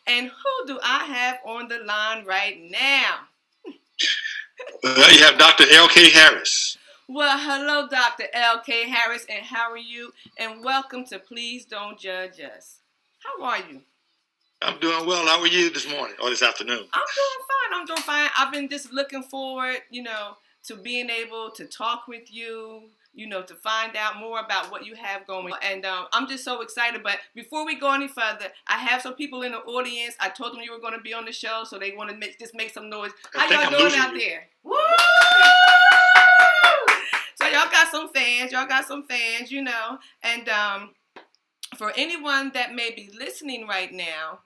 And who do I have on the line right now? You have Dr. L.K. Harris. Well, hello, Dr. L.K. Harris, and how are you? And welcome to Please Don't Judge Us. How are you? I'm doing well. How are you this morning or this afternoon? I'm doing fine. I've been just looking forward, to being able to talk with you, to find out more about what you have going. And I'm just so excited. But before we go any further, I have some people in the audience. I told them you were going to be on the show, so they want to make some noise. How y'all doing out there? Woo! So y'all got some fans, And for anyone that may be listening right now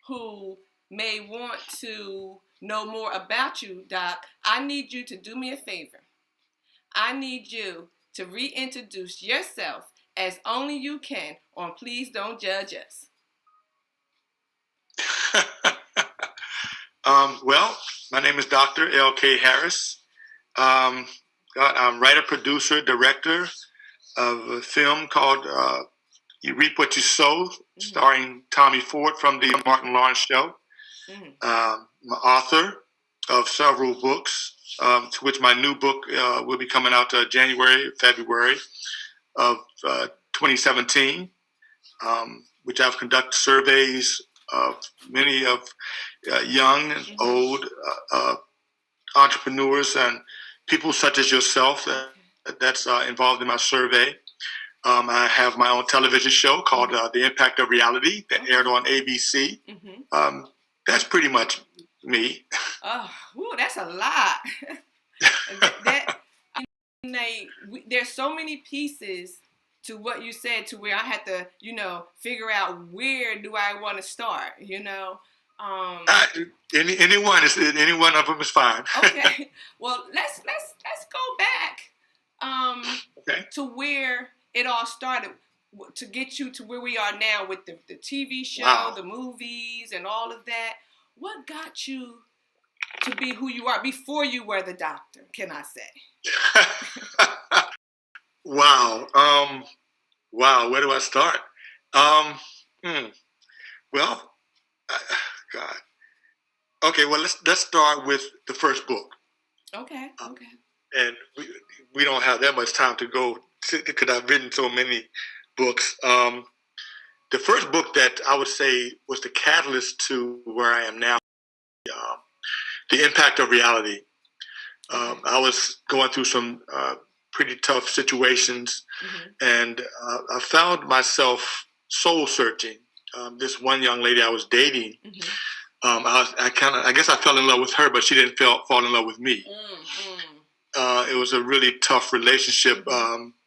who may want to know more about you, Doc, I need you to do me a favor. I need you to reintroduce yourself as only you can on Please Don't Judge Us. Well, my name is Dr. L.K. Harris. I'm writer, producer, director of a film called You Reap What You Sow, starring Tommy Ford from the Martin Lawrence Show. I'm an author of several books, to which my new book will be coming out February of 2017, which I've conducted surveys of many of young and old entrepreneurs and people such as yourself that's involved in my survey. I have my own television show called The Impact of Reality that aired on ABC. That's pretty much me. Oh, that's a lot. There's so many pieces to what you said to where I had to, figure out where do I want to start, Any one of them is fine. Okay. Well, let's go back to where it all started to get you to where we are now with the TV show, the movies, and all of that. What got you to be who you are before you were the doctor, can I say? Wow. Where do I start? Well, God. Okay, well, let's start with the first book. Okay. And we don't have that much time to go because I've written so many books. The first book that I would say was the catalyst to where I am now, The Impact of Reality. I was going through some pretty tough situations, and I found myself soul searching. This one young lady I was dating, I guess I fell in love with her, but she didn't fall in love with me. It was a really tough relationship.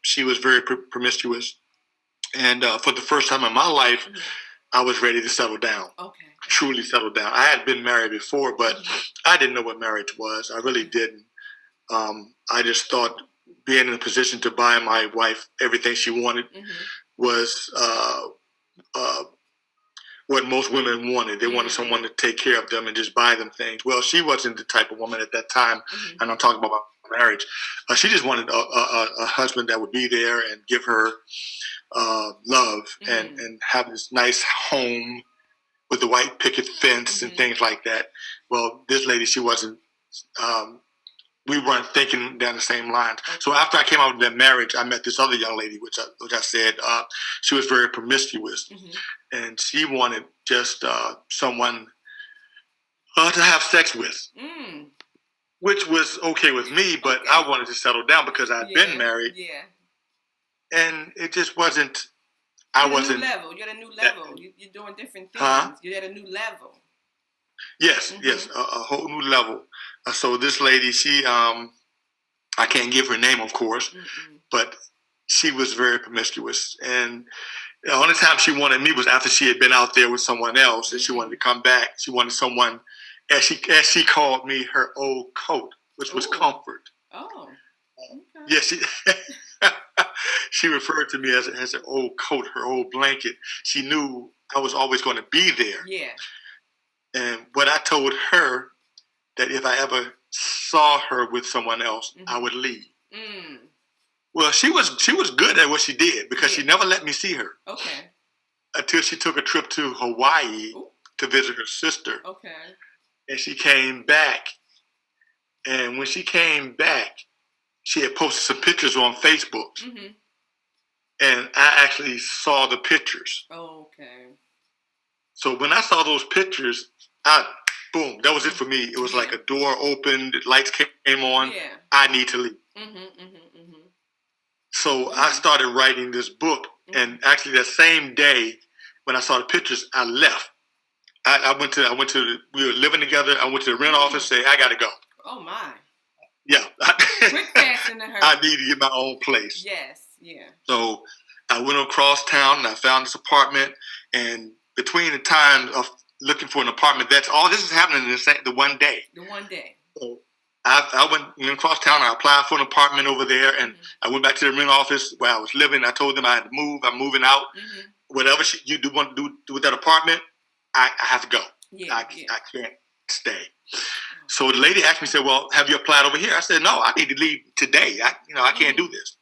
She was very promiscuous, and for the first time in my life, I was ready to settle down. Okay. Truly settle down. I had been married before, but I didn't know what marriage was. I really didn't. I just thought being in a position to buy my wife everything she wanted was what most women wanted. They wanted someone to take care of them and just buy them things. Well, she wasn't the type of woman at that time, and I'm talking about marriage. She just wanted a husband that would be there and give her love and have this nice home with the white picket fence and things like that. Well, this lady, she wasn't. We weren't thinking down the same lines. So after I came out of that marriage, I met this other young lady, which I said she was very promiscuous, and she wanted just someone to have sex with, which was okay with me. But I wanted to settle down because I'd been married, and it just wasn't. I wasn't. You're at a new level. You're doing different things. You're at a new level. Yes, a whole new level. So this lady, she, I can't give her name, of course, but she was very promiscuous. And the only time she wanted me was after she had been out there with someone else, and she wanted to come back. She wanted someone, as she called me, her old coat, which was comfort. Oh. Okay. Yes, she referred to me as her old coat, her old blanket. She knew I was always going to be there. Yeah. And what I told her, that if I ever saw her with someone else, I would leave. Well, she was good at what she did because she never let me see her. Okay. Until she took a trip to Hawaii to visit her sister. Okay. And she came back. And when she came back, she had posted some pictures on Facebook. Mm-hmm. And I actually saw the pictures. Oh, okay. So when I saw those pictures, boom, that was it for me. It was like a door opened, the lights came on. Yeah. I need to leave. Mm-hmm, mm-hmm, mm-hmm. So I started writing this book. And actually that same day when I saw the pictures, I left. We were living together. I went to the rent office, say, I got to go. Oh, my. Yeah. Quick, fast, in the hurry. I need to get my own place. Yes, yeah. So I went across town and I found this apartment. And between the time of looking for an apartment, that's all this is happening in the one day. The one day. So I went across town. I applied for an apartment over there, and I went back to the rent office where I was living. I told them I had to move. I'm moving out. Mm-hmm. Whatever you do want to do with that apartment, I have to go. Yeah, I can't stay. So the lady asked me, said, well, have you applied over here? I said, no, I need to leave today. I can't do this.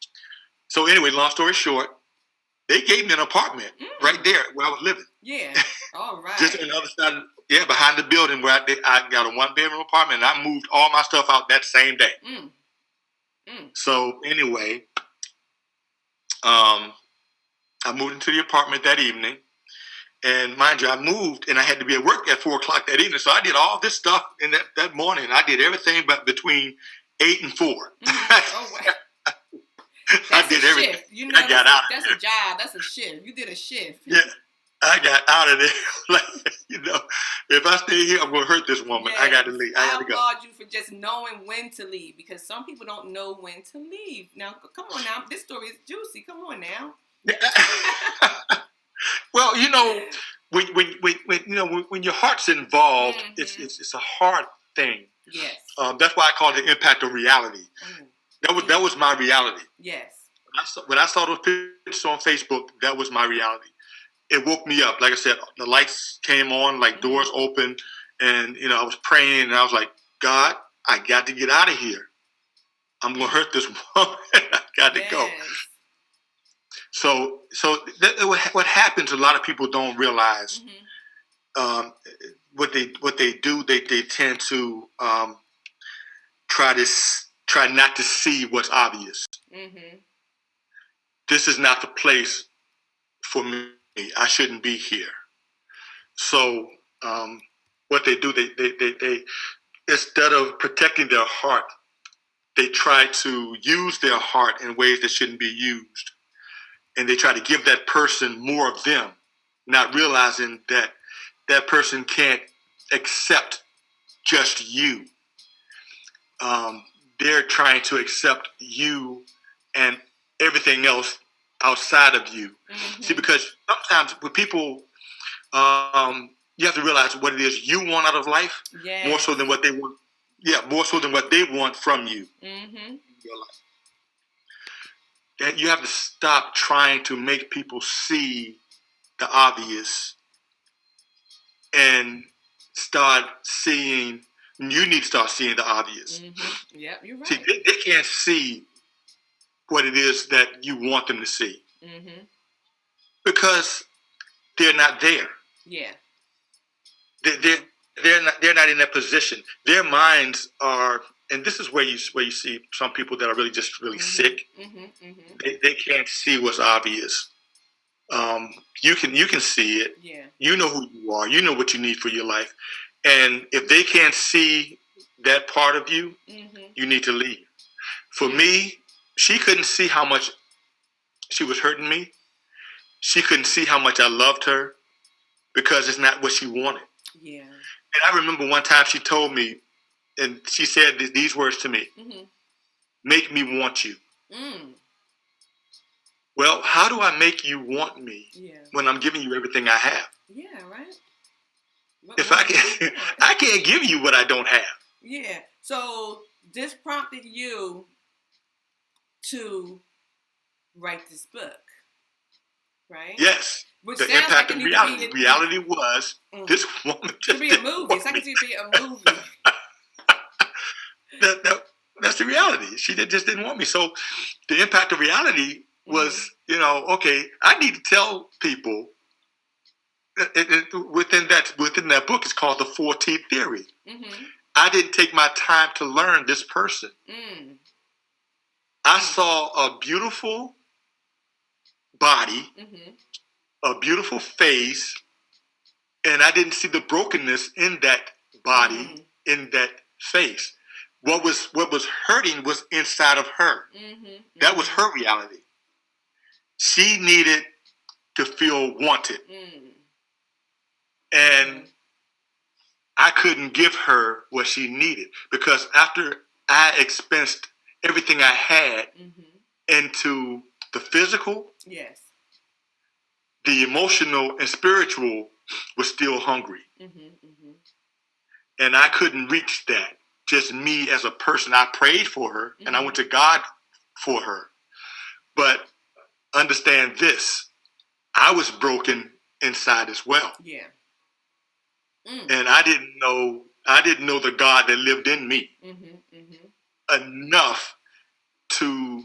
So anyway, long story short, they gave me an apartment right there where I was living. Yeah, all right. Just on the other side, behind the building where I got a one-bedroom apartment, and I moved all my stuff out that same day. So anyway, I moved into the apartment that evening. And mind you, I moved and I had to be at work at 4 o'clock that evening. So I did all this stuff in that morning. I did everything but between 8 and 4. Oh, wow. I did everything. Shift. You know, I got out. That's a job. That's a shift. You did a shift. Yeah. I got out of there. If I stay here, I'm going to hurt this woman. Yes. I got to leave. I got to go. I applaud you for just knowing when to leave, because some people don't know when to leave. Now, come on now. This story is juicy. Come on now. Well, when your heart's involved, it's a hard thing. Yes. That's why I call it the impact of reality. That was my reality. Yes. When I saw those pictures on Facebook, that was my reality. It woke me up. Like I said, the lights came on, like doors opened, and I was praying, and I was like, God, I got to get out of here. I'm gonna hurt this woman. I got to go. So what happens? A lot of people don't realize what they do. They tend to try not to see what's obvious. Mm-hmm. This is not the place for me. I shouldn't be here. So what they do, they instead of protecting their heart, they try to use their heart in ways that shouldn't be used. And they try to give that person more of them, not realizing that that person can't accept just you. They're trying to accept you and everything else outside of you. Mm-hmm. See, because sometimes with people, you have to realize what it is you want out of life, more so than what they want. Yeah, more so than what they want from you. Mm-hmm. In your life. That you have to stop trying to make people see the obvious and start seeing. You need to start seeing the obvious. Mm-hmm. Yeah, you're right. See, they can't see what it is that you want them to see because they're not there. Yeah, they're not in that position. Their minds are. And this is where you see some people that are really just really sick. They can't see what's obvious. You can see it. Yeah. You know who you are. You know what you need for your life. And if they can't see that part of you, you need to leave. For me, she couldn't see how much she was hurting me. She couldn't see how much I loved her because it's not what she wanted. Yeah. And I remember one time she told me, and she said these words to me, make me want you. Mm. Well, how do I make you want me when I'm giving you everything I have? Yeah, right. I can't give you what I don't have. Yeah. So this prompted you to write this book, right? Yes. Which the impact of reality. Reality was this woman just to be a movie. It's like it should be a movie. That's the reality. She just didn't want me. So the impact of reality was, okay, I need to tell people within that book, it's called the 4T theory. Mm-hmm. I didn't take my time to learn this person. Mm. I saw a beautiful body, Mm-hmm. a beautiful face, and I didn't see the brokenness in that body, in that face. What was hurting was inside of her. Mm-hmm. That was her reality. She needed to feel wanted. And I couldn't give her what she needed, because after I expensed everything I had into the physical, yes, the emotional and spiritual was still hungry. And I couldn't reach that. Just me as a person. I prayed for her and I went to God for her. But understand this, I was broken inside as well. Yeah. And I didn't know the God that lived in me enough to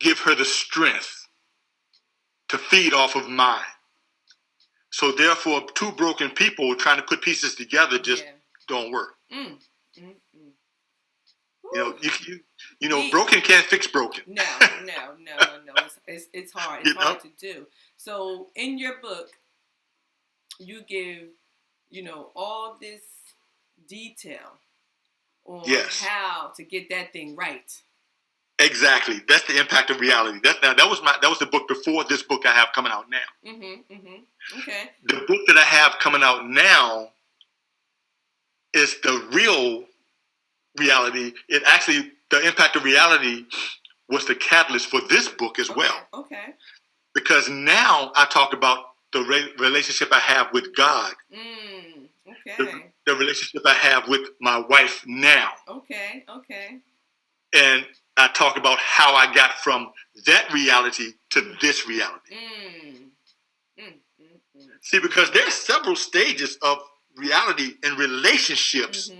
give her the strength to feed off of mine. So therefore, two broken people trying to put pieces together just don't work. You know, broken can't fix broken. No. It's hard. It's hard to do. So in your book, you give, all this detail on how to get that thing right. Exactly. That's the impact of reality. That was the book before this book I have coming out now. Okay. The book that I have coming out now is the real reality. It actually, the impact of reality was the catalyst for this book as well. Okay. Because now I talk about the relationship I have with God. Okay. The relationship I have with my wife now. Okay. And I talk about how I got from that reality to this reality. See, because there's several stages of reality and relationships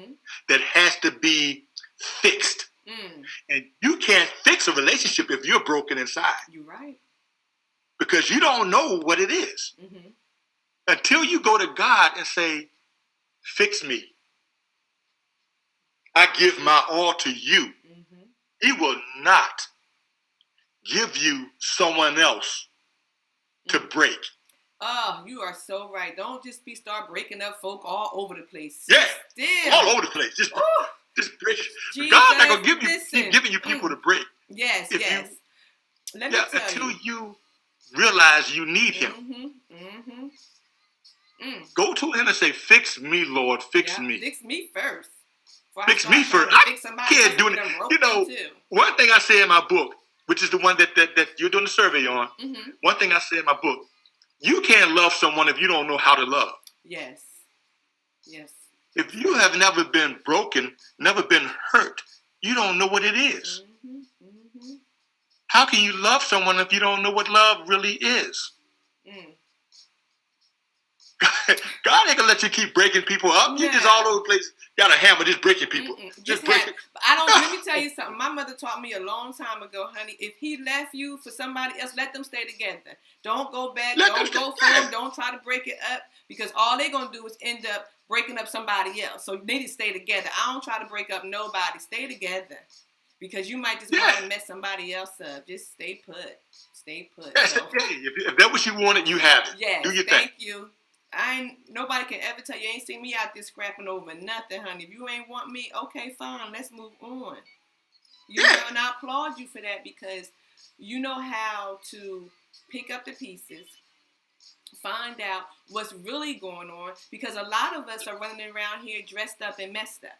that has to be fixed. And you can't fix a relationship if you're broken inside. You're right. Because you don't know what it is. Until you go to God and say, fix me. I give my all to you. He will not give you someone else to break. Oh, you are so right. Don't just start breaking up folk all over the place. Yeah, still. all over the place. Just break. God's not gonna keep giving you people to break. Yes. Let me tell until you realize you need Him. Go to Him and say, "Fix me, Lord. Fix me. Fix me first. Fix me first. I can't do it." You know, one thing I say in my book, which is the one that you're doing the survey on. One thing I say in my book: you can't love someone if you don't know how to love. Yes. If you have never been broken, never been hurt, you don't know what it is. How can you love someone if you don't know what love really is? God ain't gonna let you keep breaking people up. You just all over the place. Got a hammer, just breaking people. Just breaking. Let me tell you something. My mother taught me a long time ago, honey. If he left you for somebody else, let them stay together. Don't go back. Don't go for them. Don't try to break it up, because all they're gonna do is end up breaking up somebody else. So they need to stay together. I don't try to break up nobody. Stay together, because you might just want to mess somebody else up. Just stay put. That's okay. If that's what you wanted, you have it. Yes. Do your thing. Thank you. Nobody can ever tell you ain't seen me out there scrapping over nothing, honey. If you ain't want me, okay, fine, let's move on. You know, and I applaud you for that, because you know how to pick up the pieces, find out what's really going on, because a lot of us are running around here dressed up and messed up.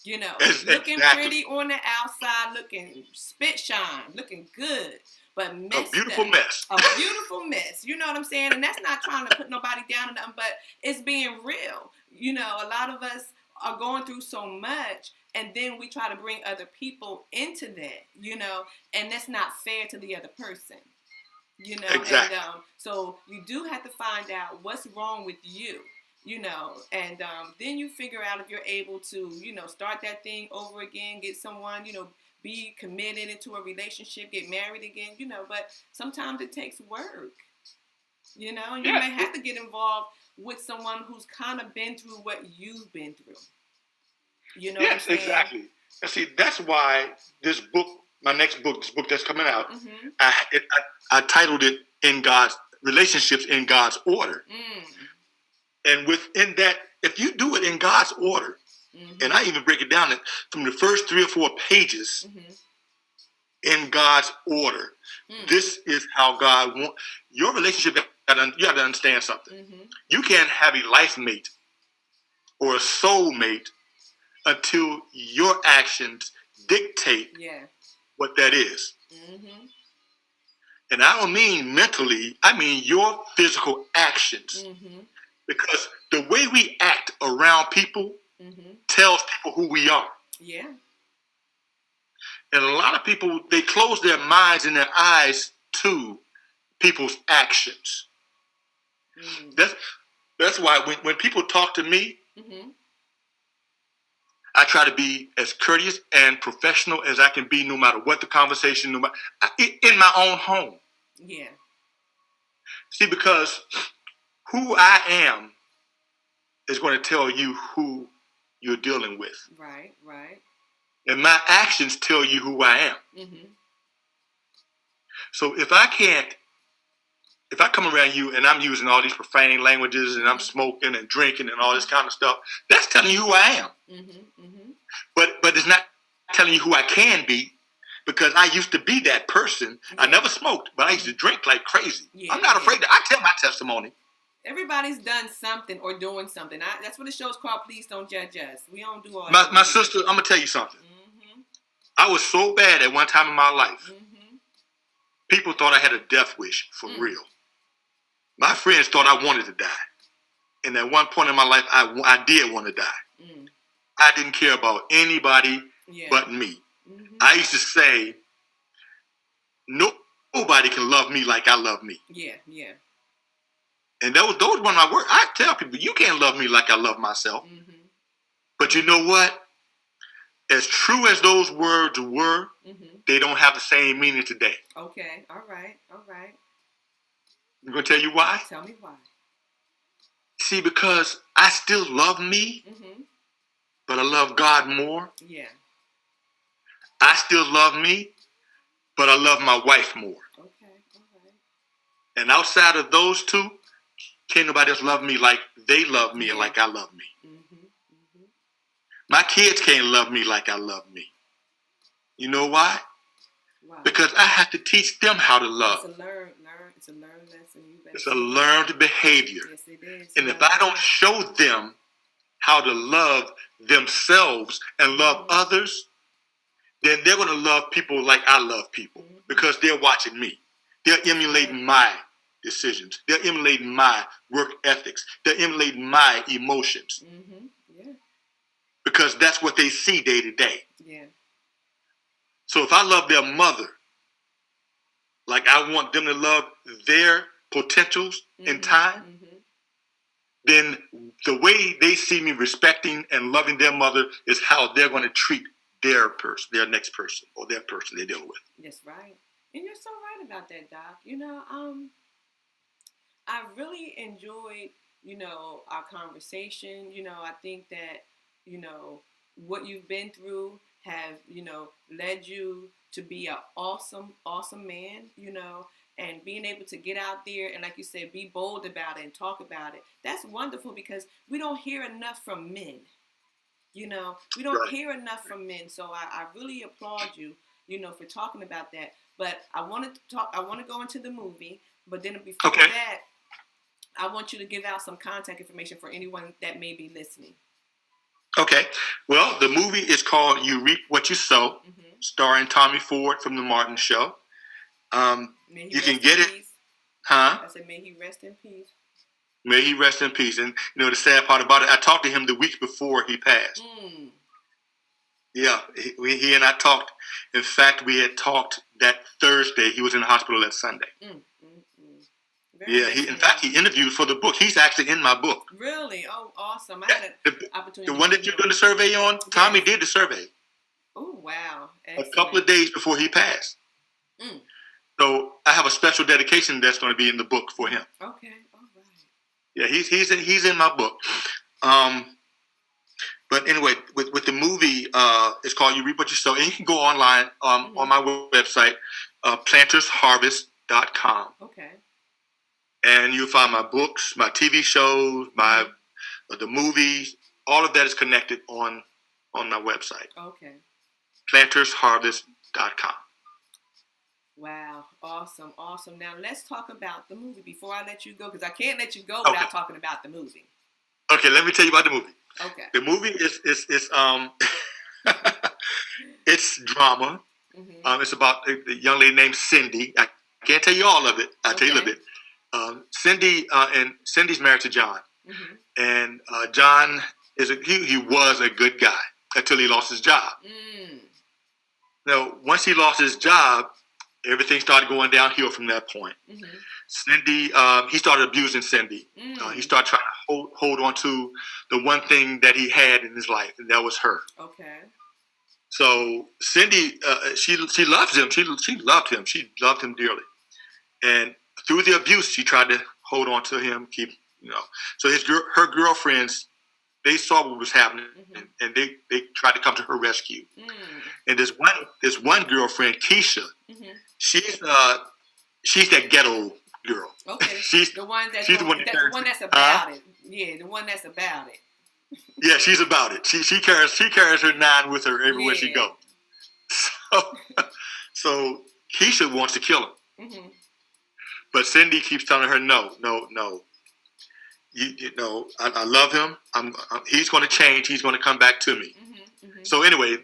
You know, looking pretty on the outside, looking spit shine, looking good, but messed up. A beautiful mess. You know what I'm saying? And that's not trying to put nobody down or nothing, but it's being real. You know, a lot of us are going through so much, and then we try to bring other people into that, you know, and that's not fair to the other person. You know, exactly. And so you do have to find out what's wrong with you. You know, and then you figure out if you're able to, you know, start that thing over again, get someone, you know, be committed into a relationship, get married again, you know, but sometimes it takes work, you know, and you may have to get involved with someone who's kind of been through what you've been through. You know Yes, what I'm saying? exactly. And see, that's why this book, my next book, this book that's coming out, I titled it "In God's Relationships in God's Order." And within that, if you do it in God's order, and I even break it down from the first 3 or 4 pages, in God's order, this is how God wants your relationship. You have to understand something. You can't have a life mate or a soul mate until your actions dictate what that is. And I don't mean mentally, I mean your physical actions. Because the way we act around people tells people who we are. Yeah. And a lot of people, they close their minds and their eyes to people's actions. That's why when people talk to me, I try to be as courteous and professional as I can be, no matter what the conversation, in my own home. Yeah. See, because who I am is going to tell you who you're dealing with. Right, right. And my actions tell you who I am. So if I come around you and I'm using all these profane languages and I'm smoking and drinking and all this kind of stuff, that's telling you who I am. But it's not telling you who I can be, because I used to be that person. I never smoked, but I used to drink like crazy. I'm not afraid I tell my testimony. Everybody's done something or doing something. That's what the show's called. Please don't judge us. We don't do all that. My sister, I'm going to tell you something. I was so bad at one time in my life. People thought I had a death wish for real. My friends thought I wanted to die. And at one point in my life, I did want to die. I didn't care about anybody but me. I used to say, nobody can love me like I love me. Yeah, yeah. And those were one of my words. I tell people, you can't love me like I love myself. But you know what? As true as those words were, they don't have the same meaning today. Okay, all right, all right. I'm going to tell you why. Tell me why. See, because I still love me, but I love God more. Yeah. I still love me, but I love my wife more. Okay, all right. And outside of those two, can't nobody else love me like they love me and like I love me. My kids can't love me like I love me. You know why? Wow. Because I have to teach them how to love. It's a learned lesson. It's a learned behavior. Yes, it is. And if I don't show them how to love themselves and love others, then they're going to love people like I love people, because they're watching me. They're emulating my decisions. They're emulating my work ethics. They're emulating my emotions. Yeah. Because that's what they see day to day. Yeah. So if I love their mother like I want them to love their potentials in time, then the way they see me respecting and loving their mother is how they're going to treat their person, their next person, or their person they're dealing with. That's right. And you're so right about that, Doc. You know, I really enjoyed, our conversation. I think that, what you've been through have, led you to be an awesome, awesome man, and being able to get out there and, like you said, be bold about it and talk about it. That's wonderful, because we don't hear enough from men. We don't hear enough from men. So I really applaud you, for talking about that. But I want to go into the movie, but then before that, I want you to give out some contact information for anyone that may be listening. Okay. Well, the movie is called You Reap What You Sow, starring Tommy Ford from The Martin Show. You can get it. Huh? I said, may he rest in peace. May he rest in peace. And, the sad part about it, I talked to him the week before he passed. Yeah, he and I talked. In fact, we had talked that Thursday. He was in the hospital that Sunday. In fact, he interviewed for the book. He's actually in my book. Really? Oh, awesome. I had an opportunity. The one that you're doing the survey on, Tommy did the survey. Oh, wow. Excellent. A couple of days before he passed. So I have a special dedication that's going to be in the book for him. Okay, all right. Yeah, he's in my book. But anyway, with the movie, it's called You Reap What You Sow, and you can go online on my website, plantersharvest.com. Okay. And you'll find my books, my TV shows, the movies. All of that is connected on my website. Okay. plantersharvest.com. Wow. Awesome. Awesome. Now let's talk about the movie before I let you go, because I can't let you go without talking about the movie. Okay, let me tell you about the movie. Okay. The movie is it's drama. It's about a young lady named Cindy. I can't tell you all of it. I'll tell you a little bit. Cindy's married to John, and John he was a good guy until he lost his job. Now, once he lost his job, everything started going downhill from that point. Cindy, he started abusing Cindy. He started trying to hold on to the one thing that he had in his life, and that was her. Okay. So Cindy, she loves him. She loved him. She loved him dearly. And through the abuse, she tried to hold on to him, So her girlfriends, they saw what was happening, and they tried to come to her rescue. And this one girlfriend, Keisha, she's that ghetto girl. Okay. she's the one that's about it. Yeah, the one that's about it. Yeah, she's about it. She carries her 9 with her everywhere she goes. So Keisha wants to kill him. But Cindy keeps telling her, no. I love him. He's going to change. He's going to come back to me. So anyway,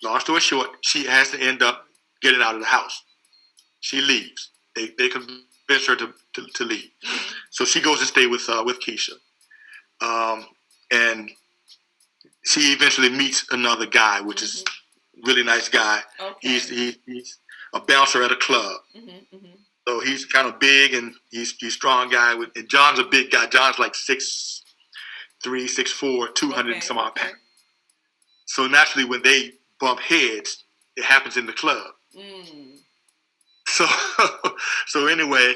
long story short, she has to end up getting out of the house. She leaves. They convince her to leave. So she goes to stay with Keisha. And she eventually meets another guy, which is a really nice guy. Okay. He's a bouncer at a club. So he's kind of big, and he's a strong guy. And John's a big guy. John's like 6'3", 6'4", 200 and some odd pounds. So naturally, when they bump heads, it happens in the club. So anyway,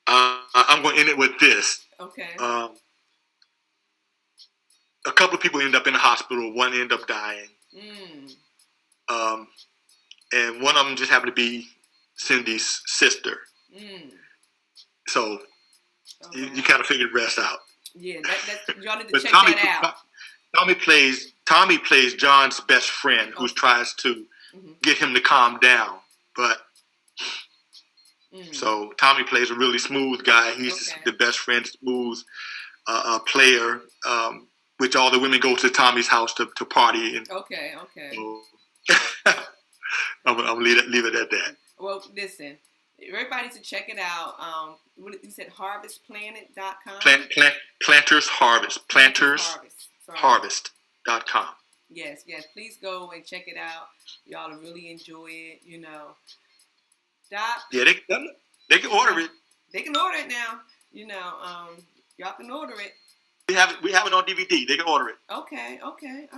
I'm going to end it with this. Okay. A couple of people end up in the hospital. One end up dying. And one of them just happened to be Cindy's sister. So you kind of figure the rest out. Yeah, y'all need to check that out. Tommy plays John's best friend, who tries to get him to calm down. But so Tommy plays a really smooth guy. He's the best friend, smooth player. Which all the women go to Tommy's house to party. And, okay. So, I'm gonna leave it at that. Well, listen, everybody needs to check it out. What you said, harvestplanet.com? Planters Harvest. Harvest.com. Yes. Please go and check it out. Y'all will really enjoy it, Doc. Yeah, they can order it. They can order it now. Y'all can order it. We have it on DVD. They can order it. Okay. All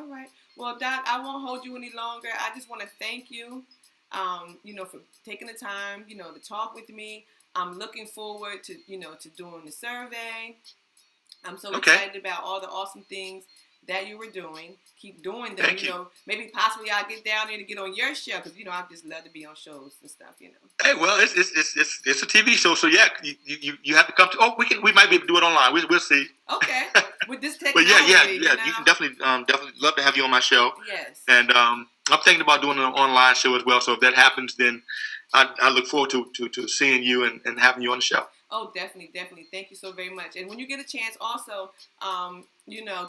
right. Well, Doc, I won't hold you any longer. I just want to thank you, for taking the time, to talk with me. I'm looking forward to, to doing the survey. I'm so excited about all the awesome things that you were doing. Keep doing them. Thank you. Maybe possibly I'll get down there to get on your show because I just love to be on shows and stuff. Hey, well, it's a TV show, so yeah, you have to come to. Oh, we might be able to do it online. We'll see. Okay. With this technology. But yeah. You can definitely love to have you on my show. Yes. And I'm thinking about doing an online show as well. So if that happens, then I look forward to seeing you and having you on the show. Oh, definitely. Thank you so very much. And when you get a chance, also,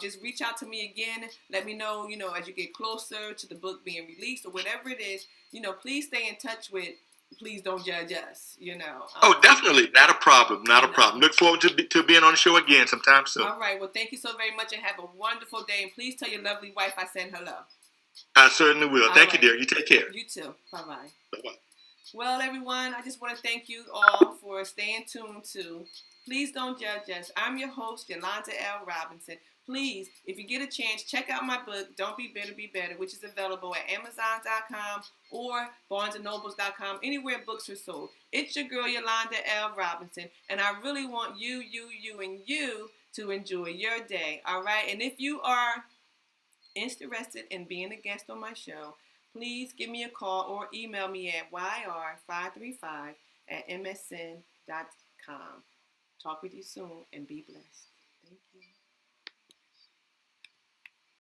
just reach out to me again. Let me know, as you get closer to the book being released or whatever it is, please stay in touch with Please Don't Judge Us, Oh, definitely. Not a problem. Look forward to being on the show again sometime soon. All right. Well, thank you so very much and have a wonderful day. And please tell your lovely wife I said hello. I certainly will. Thank you, dear. You take care. You too. Bye-bye. Bye-bye. Well, everyone, I just want to thank you all for staying tuned to Please Don't Judge Us. I'm your host, Yolanda L. Robinson. please, if you get a chance, check out my book, Don't Be Bitter, Be Better, which is available at Amazon.com or BarnesandNobles.com, anywhere books are sold. It's your girl, Yolanda L. Robinson, and I really want you, and you to enjoy your day, all right? And if you are interested in being a guest on my show, please give me a call or email me at yr535@msn.com. Talk with you soon and be blessed. Thank you.